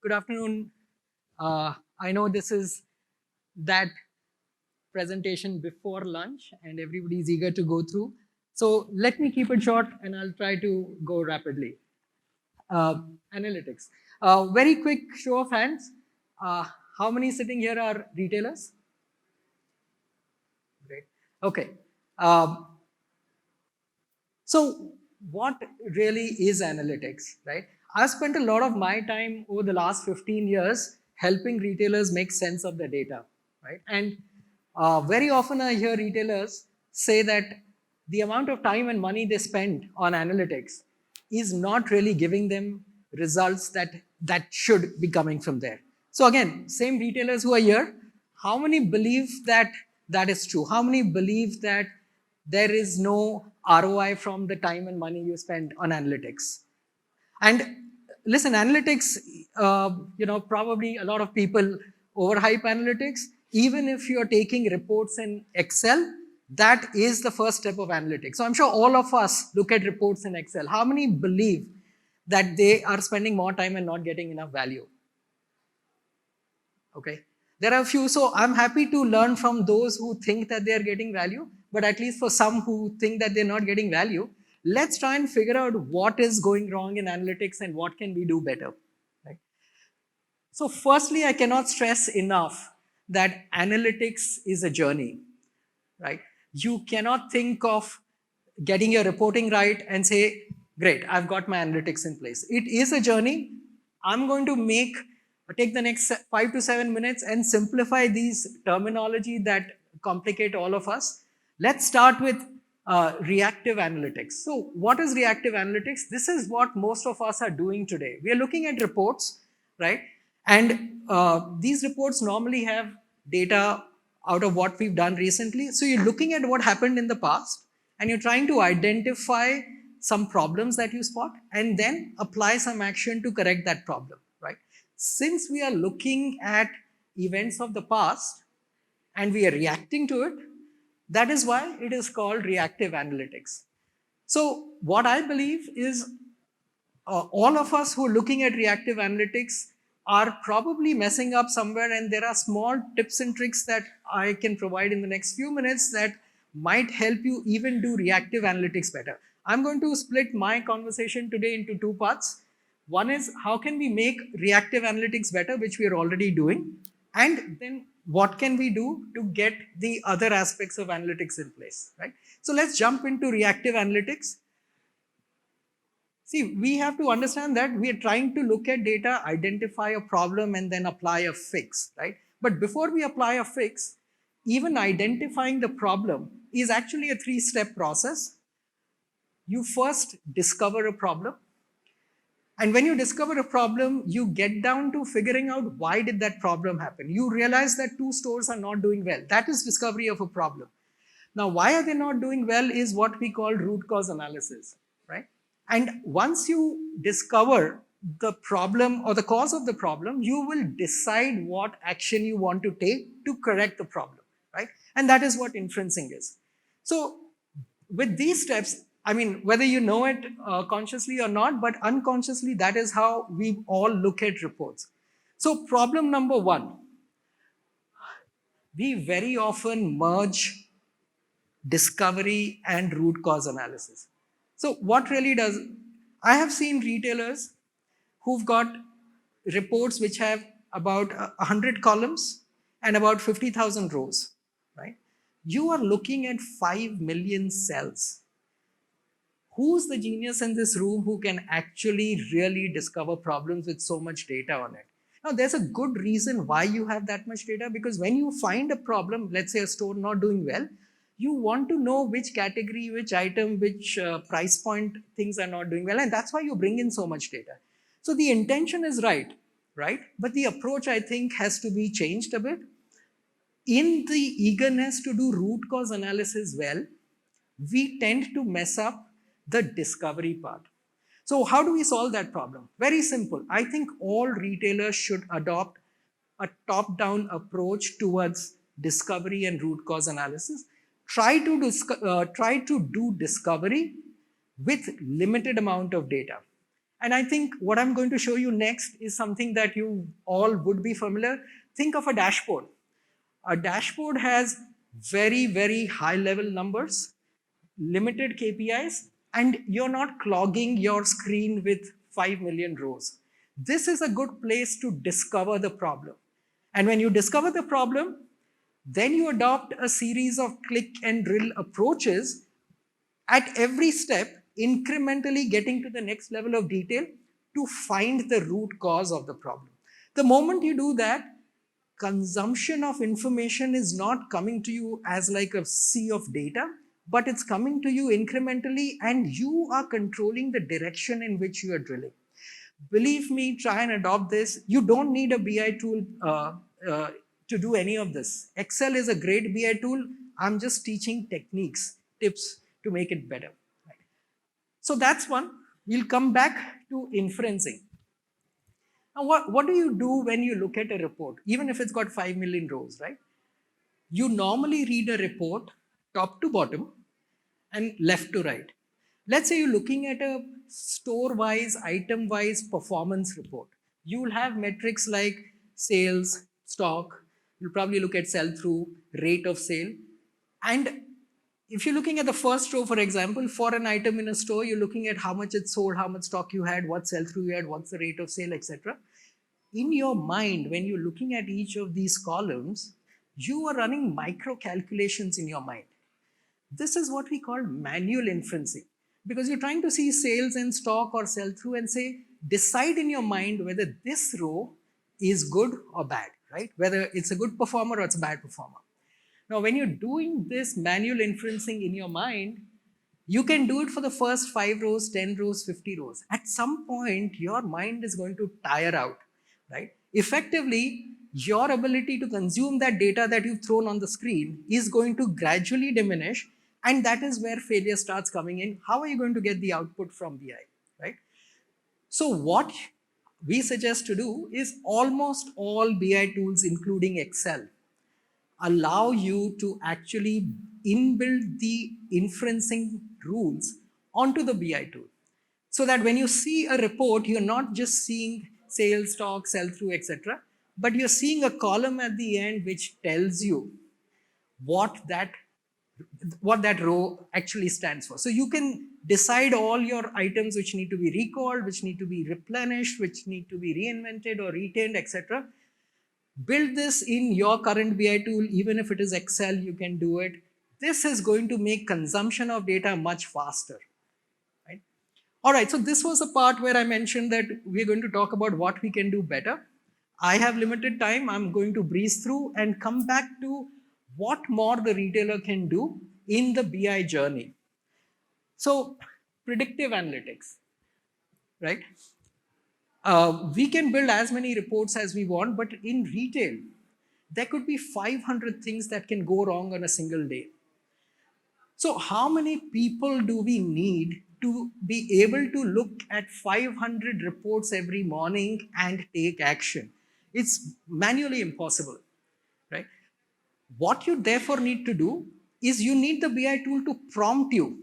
Good afternoon. I know this is that presentation before lunch and everybody is eager to go through. So let me keep it short and I'll try to go rapidly. Uh, Analytics. Very quick show of hands. How many sitting here are retailers? Great. Okay. Um, So what really is analytics, right? I've spent a lot of my time over the last 15 years helping retailers make sense of the data, right? And very often I hear retailers say that the amount of time and money they spend on analytics is not really giving them results that should be coming from there. So again, same retailers who are here, how many believe that that is true? How many believe that there is no ROI from the time and money you spend on analytics? And listen, analytics, probably a lot of people overhype analytics. Even if you're taking reports in Excel, that is the first step of analytics. So I'm sure all of us look at reports in Excel. How many believe that they are spending more time and not getting enough value? Okay. There are a few, so I'm happy to learn from those who think that they are getting value, but at least for some who think that they're not getting value, let's try and figure out what is going wrong in analytics and what can we do better. Right? So firstly, I cannot stress enough that analytics is a journey, right? You cannot think of getting your reporting right and say, great, I've got my analytics in place. It is a journey. I'm going to take the next 5 to 7 minutes and simplify these terminology that complicate all of us. Let's start with reactive analytics. So what is reactive analytics? This is what most of us are doing today. We are looking at reports, right? And these reports normally have data out of what we've done recently. So you're looking at what happened in the past and you're trying to identify some problems that you spot and then apply some action to correct that problem, right? Since we are looking at events of the past and we are reacting to it, that is why it is called reactive analytics. So what I believe is all of us who are looking at reactive analytics are probably messing up somewhere, and there are small tips and tricks that I can provide in the next few minutes that might help you even do reactive analytics better. I'm going to split my conversation today into two parts. One is how can we make reactive analytics better, which we are already doing, and then what can we do to get the other aspects of analytics in place, right? So let's jump into reactive analytics. See, we have to understand that we are trying to look at data, identify a problem, and then apply a fix, right? But before we apply a fix, even identifying the problem is actually a three-step process. You first discover a problem. And when you discover a problem, you get down to figuring out why did that problem happen. You realize that two stores are not doing well. That is discovery of a problem. Now, why are they not doing well is what we call root cause analysis, right? And once you discover the problem or the cause of the problem, you will decide what action you want to take to correct the problem, right? And that is what inferencing is. So with these steps, I mean, whether you know it consciously or not, but unconsciously, that is how we all look at reports. So problem number one, we very often merge discovery and root cause analysis. So what really does, I have seen retailers who've got reports which have about 100 columns and about 50,000 rows, right? You are looking at 5 million cells. Who's the genius in this room who can actually really discover problems with so much data on it? Now, there's a good reason why you have that much data, because when you find a problem, let's say a store not doing well, you want to know which category, which item, which price point things are not doing well. And that's why you bring in so much data. So the intention is right? But the approach, I think, has to be changed a bit. In the eagerness to do root cause analysis well, we tend to mess up the discovery part. So how do we solve that problem? Very simple. I think all retailers should adopt a top-down approach towards discovery and root cause analysis. Try to do discovery with limited amount of data. And I think what I'm going to show you next is something that you all would be familiar. Think of a dashboard. A dashboard has very, very high level numbers, limited KPIs, and you're not clogging your screen with 5 million rows. This is a good place to discover the problem. And when you discover the problem, then you adopt a series of click and drill approaches at every step, incrementally getting to the next level of detail to find the root cause of the problem. The moment you do that, consumption of information is not coming to you as like a sea of data, but it's coming to you incrementally, and you are controlling the direction in which you are drilling. Believe me, try and adopt this. You don't need a BI tool to do any of this. Excel is a great BI tool. I'm just teaching techniques, tips to make it better. Right? So that's one. We'll come back to inferencing. Now, what do you do when you look at a report, even if it's got 5 million rows, right? You normally read a report top to bottom and left to right. Let's say you're looking at a store-wise, item-wise performance report. You will have metrics like sales, stock. You'll probably look at sell-through, rate of sale. And if you're looking at the first row, for example, for an item in a store, you're looking at how much it sold, how much stock you had, what sell-through you had, what's the rate of sale, etc. In your mind, when you're looking at each of these columns, you are running micro calculations in your mind. This is what we call manual inferencing, because you're trying to see sales and stock or sell through and say, decide in your mind whether this row is good or bad, right? Whether it's a good performer or it's a bad performer. Now, when you're doing this manual inferencing in your mind, you can do it for the first 5 rows, 10 rows, 50 rows. At some point, your mind is going to tire out, right? Effectively, your ability to consume that data that you've thrown on the screen is going to gradually diminish, and that is where failure starts coming in. How are you going to get the output from BI, right? So what we suggest to do is almost all BI tools, including Excel, allow you to actually inbuild the inferencing rules onto the BI tool. So that when you see a report, you're not just seeing sales, stock, sell-through, etc., but you're seeing a column at the end which tells you what that row actually stands for. So you can decide all your items which need to be recalled, which need to be replenished, which need to be reinvented or retained, etc. Build this in your current BI tool. Even if it is Excel, you can do it. This is going to make consumption of data much faster. Right? All right, so this was a part where I mentioned that we're going to talk about what we can do better. I have limited time. I'm going to breeze through and come back to what more the retailer can do in the BI journey. So, predictive analytics, right? We can build as many reports as we want, but in retail, there could be 500 things that can go wrong on a single day. So how many people do we need to be able to look at 500 reports every morning and take action? It's manually impossible, right? What you therefore need to do is you need the BI tool to prompt you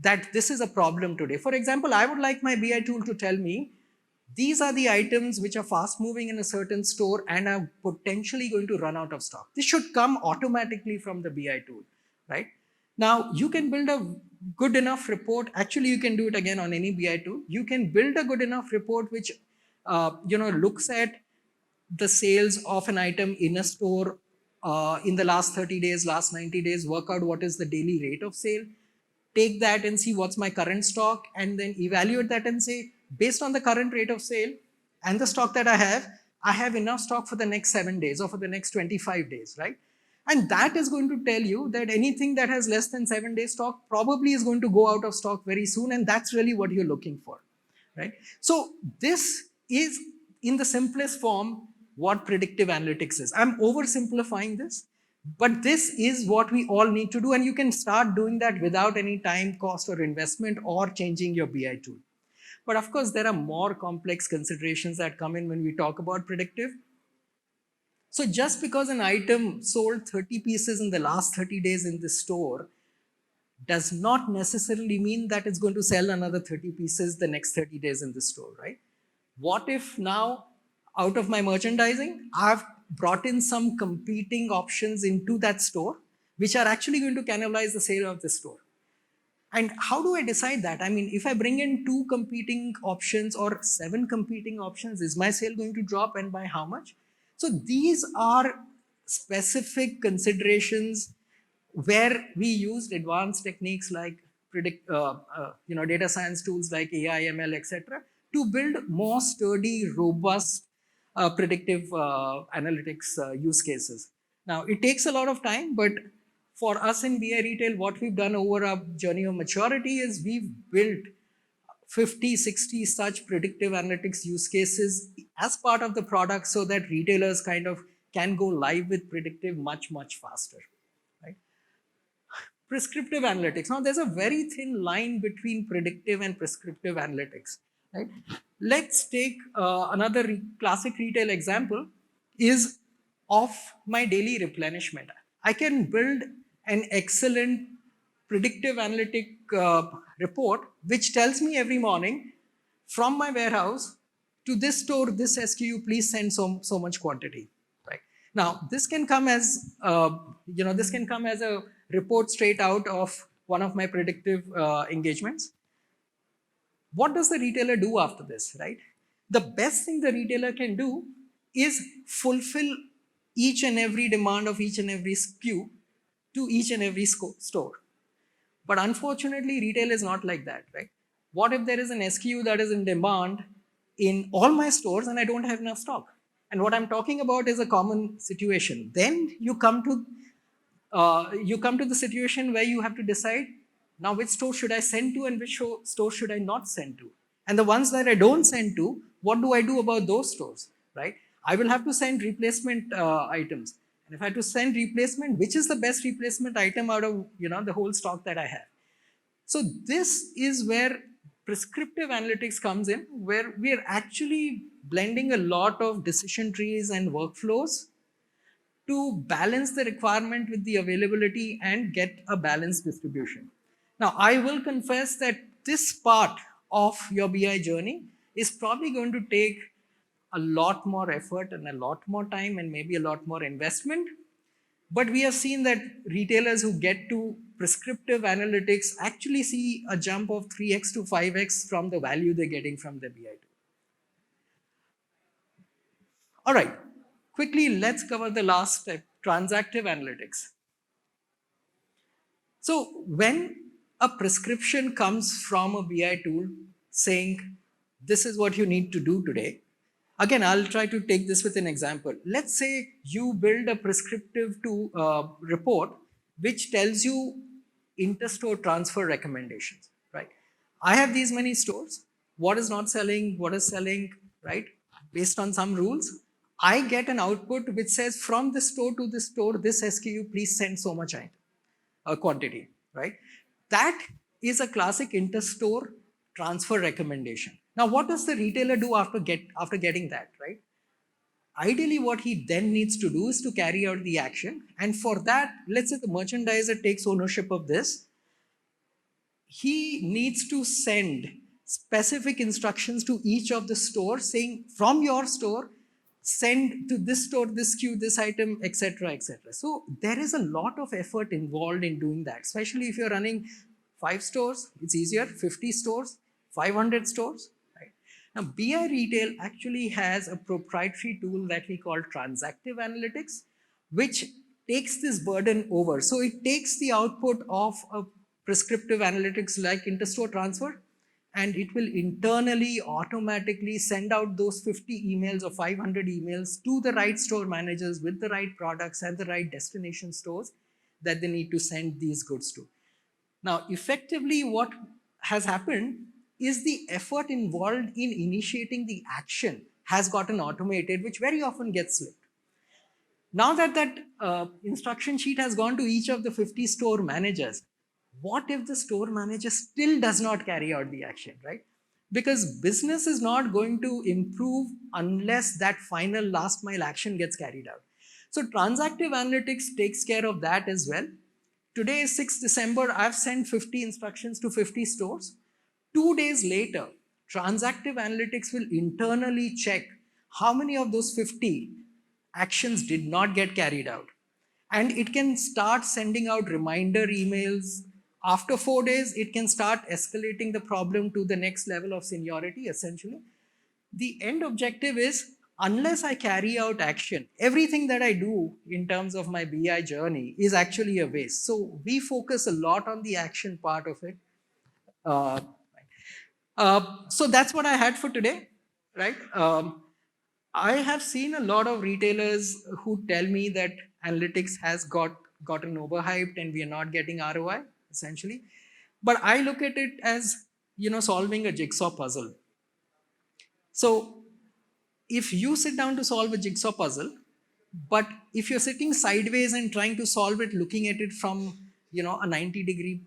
that this is a problem today. For example, I would like my BI tool to tell me these are the items which are fast moving in a certain store and are potentially going to run out of stock. This should come automatically from the BI tool, right? Now, you can build a good enough report. Actually, you can do it again on any BI tool. You can build a good enough report which looks at the sales of an item in a store in the last 30 days, last 90 days, work out what is the daily rate of sale, take that and see what's my current stock, and then evaluate that and say, based on the current rate of sale and the stock that I have enough stock for the next 7 days or for the next 25 days, right? And that is going to tell you that anything that has less than 7 days stock probably is going to go out of stock very soon, and that's really what you're looking for, right? So this is, in the simplest form, what predictive analytics is. I'm oversimplifying this, but this is what we all need to do, and you can start doing that without any time, cost, or investment, or changing your BI tool. But of course, there are more complex considerations that come in when we talk about predictive. So just because an item sold 30 pieces in the last 30 days in the store does not necessarily mean that it's going to sell another 30 pieces the next 30 days in the store, right? What if now, out of my merchandising, I've brought in some competing options into that store, which are actually going to cannibalize the sale of the store? And how do I decide that? I mean, if I bring in 2 competing options or 7 competing options, is my sale going to drop, and by how much? So these are specific considerations where we used advanced techniques like data science tools like AI, ML, etc., to build more sturdy, robust predictive analytics use cases. Now, it takes a lot of time, but for us in BI Retail, what we've done over our journey of maturity is we've built 50, 60 such predictive analytics use cases as part of the product so that retailers kind of can go live with predictive much, much faster. Right? Prescriptive analytics. Now, there's a very thin line between predictive and prescriptive analytics. Right? Let's take another classic retail example is of my daily replenishment. I can build an excellent predictive analytic report which tells me every morning from my warehouse to this store, this SKU, please send so much quantity. Right now, this can come as this can come as a report straight out of one of my predictive engagements. What does the retailer do after this, right? The best thing the retailer can do is fulfill each and every demand of each and every SKU to each and every store. But unfortunately, retail is not like that, right? What if there is an SKU that is in demand in all my stores and I don't have enough stock? And what I'm talking about is a common situation. Then you come to the situation where you have to decide, now which store should I send to and which store should I not send to? And the ones that I don't send to, what do I do about those stores, right? I will have to send replacement items. And if I have to send replacement, which is the best replacement item out of the whole stock that I have? So this is where prescriptive analytics comes in, where we are actually blending a lot of decision trees and workflows to balance the requirement with the availability and get a balanced distribution. Now, I will confess that this part of your BI journey is probably going to take a lot more effort and a lot more time and maybe a lot more investment. But we have seen that retailers who get to prescriptive analytics actually see a jump of 3x to 5x from the value they're getting from the BI tool. All right, quickly, let's cover the last step, transactive analytics. So when a prescription comes from a BI tool saying, this is what you need to do today, again, I'll try to take this with an example. Let's say you build a prescriptive report which tells you inter-store transfer recommendations, right? I have these many stores. What is not selling? What is selling, right? Based on some rules, I get an output which says from this store to this store, this SKU, please send so much quantity, right? That is a classic inter-store transfer recommendation. Now, what does the retailer do after getting that, right? Ideally, what he then needs to do is to carry out the action. And for that, let's say the merchandiser takes ownership of this. He needs to send specific instructions to each of the stores saying, from your store, send to this store, this SKU, this item, etc., etc. So there is a lot of effort involved in doing that, especially if you're running 5 stores, it's easier, 50 stores, 500 stores. Right? Now, BI Retail actually has a proprietary tool that we call transactive analytics, which takes this burden over. So it takes the output of a prescriptive analytics like inter-store transfer, and it will internally automatically send out those 50 emails or 500 emails to the right store managers with the right products and the right destination stores that they need to send these goods to. Now, effectively, what has happened is the effort involved in initiating the action has gotten automated, which very often gets slipped. Now that instruction sheet has gone to each of the 50 store managers, what if the store manager still does not carry out the action, right? Because business is not going to improve unless that final last mile action gets carried out. So transactive analytics takes care of that as well. Today is 6th December. I've sent 50 instructions to 50 stores. 2 days later, transactive analytics will internally check how many of those 50 actions did not get carried out. And it can start sending out reminder emails. After 4 days, it can start escalating the problem to the next level of seniority, essentially. The end objective is, unless I carry out action, everything that I do in terms of my BI journey is actually a waste. So we focus a lot on the action part of it. Uh, so that's what I had for today, right? I have seen a lot of retailers who tell me that analytics has gotten overhyped and we are not getting ROI, essentially. But I look at it as, solving a jigsaw puzzle. So if you sit down to solve a jigsaw puzzle, but if you're sitting sideways and trying to solve it, looking at it from a 90-degree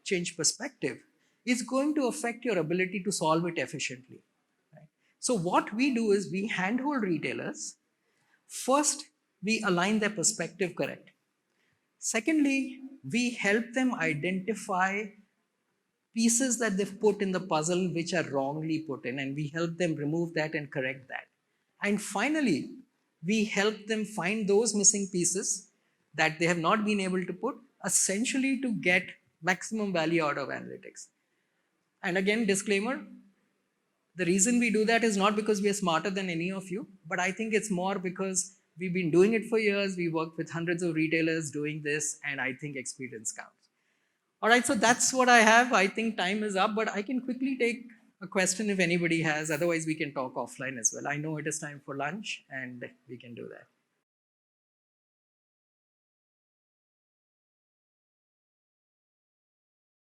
change perspective, it's going to affect your ability to solve it efficiently. Right? So what we do is we handhold retailers. First, we align their perspective correct. Secondly, we help them identify pieces that they've put in the puzzle which are wrongly put in, and we help them remove that and correct that. And finally, we help them find those missing pieces that they have not been able to put, essentially to get maximum value out of analytics. And again, disclaimer, the reason we do that is not because we are smarter than any of you, but I think it's more because we've been doing it for years. We work with hundreds of retailers doing this, and I think experience counts. All right, so that's what I have. I think time is up, but I can quickly take a question if anybody has. Otherwise, we can talk offline as well. I know it is time for lunch, and we can do that.